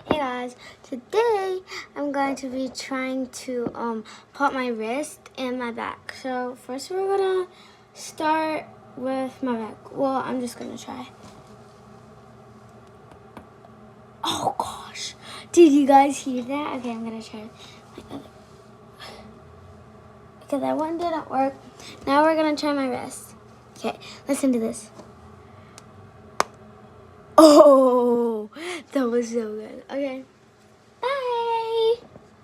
Hey guys, today I'm going to be trying to pop my wrist and my back. So first we're gonna start with my back. Well, I'm just gonna try. Oh gosh, did you guys hear that? Okay, I'm gonna try my other. Okay, that one didn't work. Now we're gonna try my wrist. Okay, listen to this. Oh, that was so good. Okay.